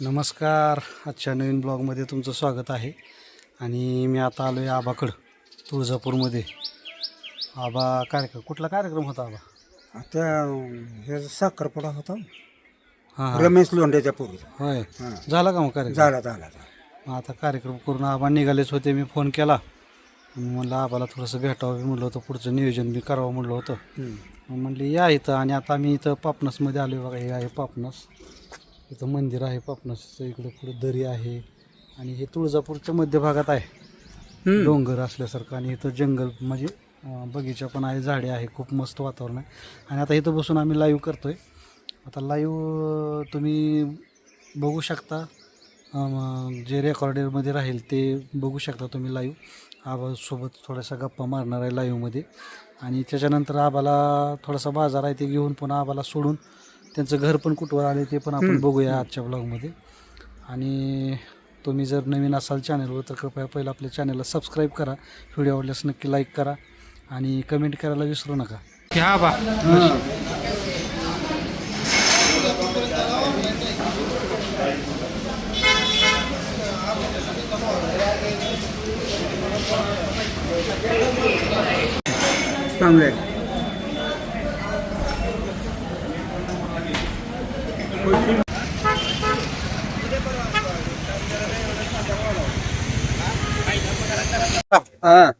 नमस्कार. आजच्या नवीन ब्लॉगमध्ये तुमचं स्वागत आहे. आणि मी आता आलो आहे आबाकडं, तुळजापूरमध्ये. आबा कार्यक्रम, कुठला कार्यक्रम होता आबा? आता हे साखरपुडा होता हां रमेश लोंढेच्या पूर्वी. होय, हां झाला का मग कार्यक्रम? झाला. मग आता कार्यक्रम करून आबा निघालेच होते. मी फोन केला, म्हणलं आबाला थोडंसं भेटावं मी म्हणलं होतं, पुढचं नियोजन मी करावं म्हणलं होतं. मग म्हणले या इथं. आणि आता मी इथं पापनसमध्ये आलो आहे. बघा, हे आहे पापनस. इथं मंदिर आहे पापनसचं. इकडे पुढे दरी आहे आणि हे तुळजापूरच्या मध्यभागात आहे, डोंगर असल्यासारखं. आणि इथं जंगल म्हणजे बगीचा पण आहे, झाडे आहे, खूप मस्त वातावरण आहे. आणि आता इथं बसून आम्ही लाईव्ह करतो आहे. आता लाईव्ह तुम्ही बघू शकता, जे रेकॉर्डरमध्ये राहील ते बघू शकता तुम्ही लाईव्ह. आबासोबत थोड्याशा गप्पा मारणार आहे लाईव्हमध्ये. आणि त्याच्यानंतर आबाला थोडासा बाजार आहे ते घेऊन पुन्हा आबाला सोडून त्यांचं घर पण कुठवर आले ते पण आपण बघूया आजच्या ब्लॉगमध्ये. आणि तुम्ही जर नवीन असाल चॅनलवर तर कृपया पहिलं आपल्या चॅनलला सबस्क्राईब करा. व्हिडिओ आवडल्यास नक्की लाईक करा आणि कमेंट करायला विसरू नका. ह्या बा चांगले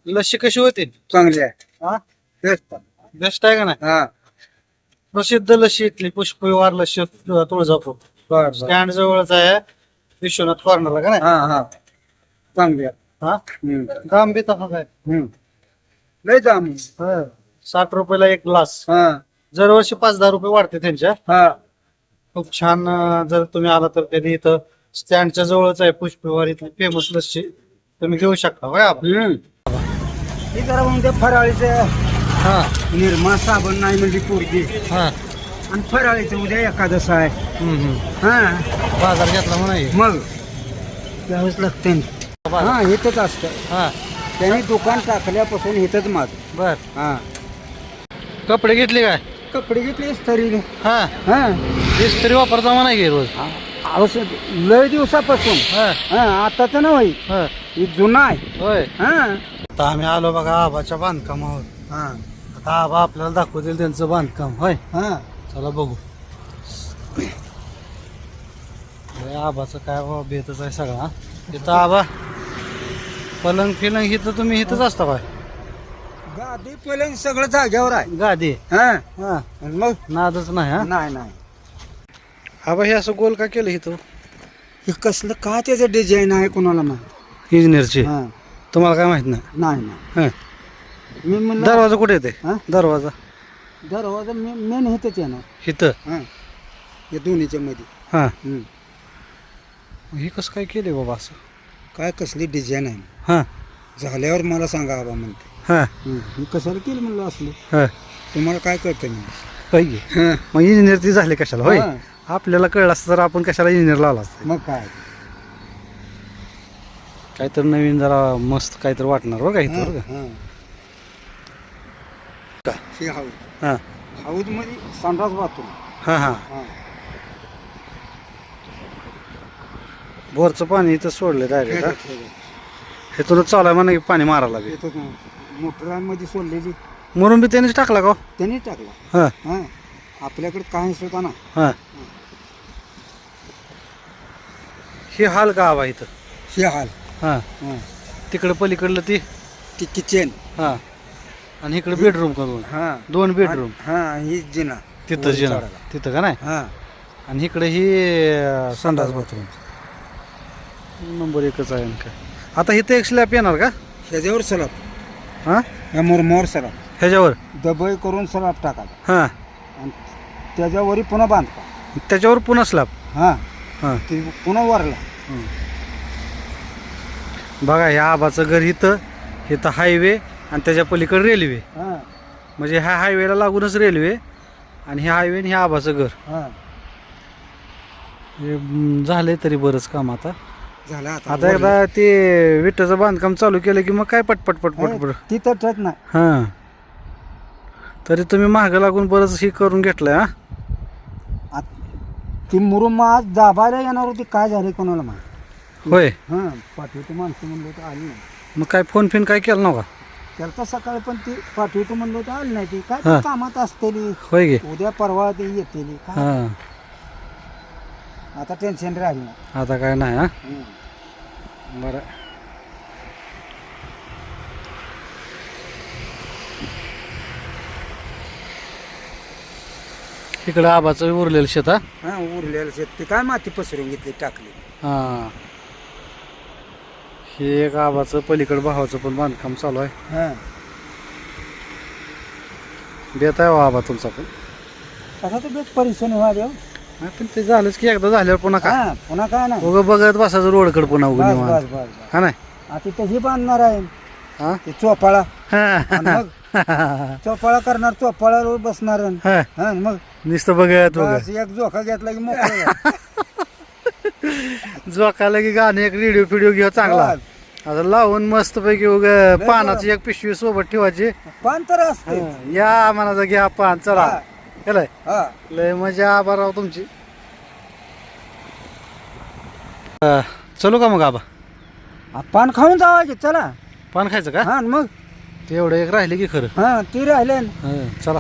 लस्सी कशी होती? चांगले आहे. हा, बेस्ट. बेस्ट आहे का नाही? हा प्रसिद्ध लस्सी इथली पुष्पविहार लस्सी तुळजापूर बर स्टँड जवळच आहे, विश्वनाथ कॉर्नरला का नाही? हा चांगले आहे. हा, दाम बी तसाच आहे. लय जाम. 60 रुपयाला एक ग्लास. हा दरवर्षी 5-10 रुपये वाढते त्यांच्या. हा खूप छान. जर तुम्ही आला तर कधी इथं स्टँडच्या जवळच आहे पुष्पविहार, इथली फेमस लस्सी तुम्ही घेऊ शकता. होय आबा? हे जरा म्हणजे फराळीचे हा निर्मा साबण नाही म्हणजे पोरगी. हा. आणि फराळीचं उद्या एकादश आहे. हा बाजार घेतला म्हणा हे. मग त्यावेळेस लागते. हा इथंच असतं. हा त्यांनी दुकान टाकल्यापासून इथंच माझं. बर. हा कपडे घेतले काय? कपडे घेतलेस तरी. हा, हा इस्त्री वापरता म्हणा की रोज. औषध लय दिवसापासून. हा हा आताच ना होई, हा. ही जुना आहे. होय. हा आता आम्ही आलो बघा आबाच्या बांधकामावर. हा आता आबा आपल्याला दाखवतील त्यांचं बांधकाम. होय, हा चला बघू. हे आबाचं काय बाबा बेतच आहे सगळा. इथं आबा पलंग फिलंग इथं तुम्ही इथंच असता बाय? गादी पलंग सगळं जाग्यावर आहे. गादी. हा हा, आणि मग नादच नाही. हा नाही आबा हे असं गोल का केलं इथं? हे कसलं का त्याचं डिझाईन आहे कोणाला माहिती. इंजिनियरची. हा तुम्हाला काय माहित नाही? नाही हा. मी म्हणलं दरवाजा कुठे येते? हा? दरवाजा दरवाजा मेन इथंच येणार. इथं. हा या दोन्हीच्या मध्ये. हा, हे कसं काय केले बाबा असं? काय कसली डिझाईन आहे हा झाल्यावर मला सांगा बाबा म्हणते. हा मी कशाला केलं म्हणलं असलं. हा. तुम्हाला काय कळतं मी. पाहिजे. हा. मग इंजिनियर ती झाले कशाला? होय, हा. आपल्याला कळलं असतं तर आपण कशाला इंजिनियर लावला असतं. मग काय काहीतरी नवीन जरा मस्त काहीतरी वाटणार बरं का इथं बरं का? हे हाऊस. हा हाऊस मध्ये संडास बाथरूम. हा हा. हा बोरचं पाणी इथं सोडलं डायरेक्ट. हे हे तुला चालू आहे म्हणा की पाणी मारायला बी. मोटरांमध्ये सोडलेली म्हणून बी त्यानेच टाकला का? त्यांनी टाकला. हा हा आपल्याकडे काय सुद्धा ना. हा. हे हाल का आबा इथं? हे हाल. हा, हा तिकडं पलीकडलं ती. ती किचन. हा, आणि इकडे बेडरूम करून हा 2 बेडरूम. हा ही जिना तिथं वर जिना चढायला. तिथं का नाही? हा आणि इकडे ही संडास बाथरूम. नंबर एकच आहे. आणि काय आता इथं एक स्लॅब येणार का? ह्याच्यावर सलाब. हा, या मुरमावर सलाब ह्याच्यावर. दबई करून सलाब टाकायचा हा, आणि त्याच्यावरही पुन्हा बांधका. त्याच्यावर पुन्हा स्लॅब. हा हा. ते पुन्हा वरला. बघा ह्या आबाचं घर इथं. इथं हायवे आणि त्याच्या पलीकडे रेल्वे. हा म्हणजे ह्या हायवेला लागूनच रेल्वे आणि ह्या हायवे आणि ह्या आबाचं घर. हा हे झालंय तरी बरंच काम. आता झालं आता एकदा ते विटाचं बांधकाम चालू केलं की मग काय पटपट पटपट. तिथं टच नाही. हां, तरी तुम्ही मागं लागून बरंच हे करून घेतलंय. हा, ती मुरुम आज दाबायला येणार होती, काय झाले कोणाला माहिती. होय. हां पाठवतो माणसं म्हणलं होतं आली नाही. मग काय फोन फिन काय केलं नव्हता? त्याला तर सकाळी पण ती पाठवतो म्हणलं होतं आली नाही. ती काय हां. ती कामात असतेली, होय गे. उद्या परवा ती येतेली काय. हां. आता टेन्शन राहिलं. आता काय नाही हा. बरं. इकडं आबाचं उरलेलं शेत हा. हां उरलेलं शेत ते काय माती पसरून घेतली टाकली. हां. हे एक आबाचं पलीकडं भावाचं पण बांधकाम चालू आहे. हां देत आहे हो आबा तुमचा पण. कसा तर बेस परेशानी व्हायला. नाही पण ते झालंच की एकदा झाल्यावर पुन्हा काय हां पुन्हा काय नाही. उगं बघत बसायचं रोडकडे पुन्हा उगं बस निवांत. बस बस बस. हा नाही. आता तिथं ही बांधणार आहे हा. ते चोपाळा. हा. आणि मग चोपाळा करणार, चोपाळ्यावर बसणार. हा. हा मग नुसतं बघत बस बघत एक झोका घेतला की मोकळं. जोकाला की गाणे एक रेडिओ फिडिओ घेऊ चांगला. आता लावून मस्त पैकी उग पानाची एक पिशवी सोबत ठेवायची. पान तर असते. या मनाचा घ्या पान चला. हा. केलंय हा लय मजा आबा राव तुमची. चलू का मग आबा? पान खाऊन जावायचे चला. पान खायचं का? हा मग ते एवढं एक राहिले की खरं. हा ती राहिले. चला.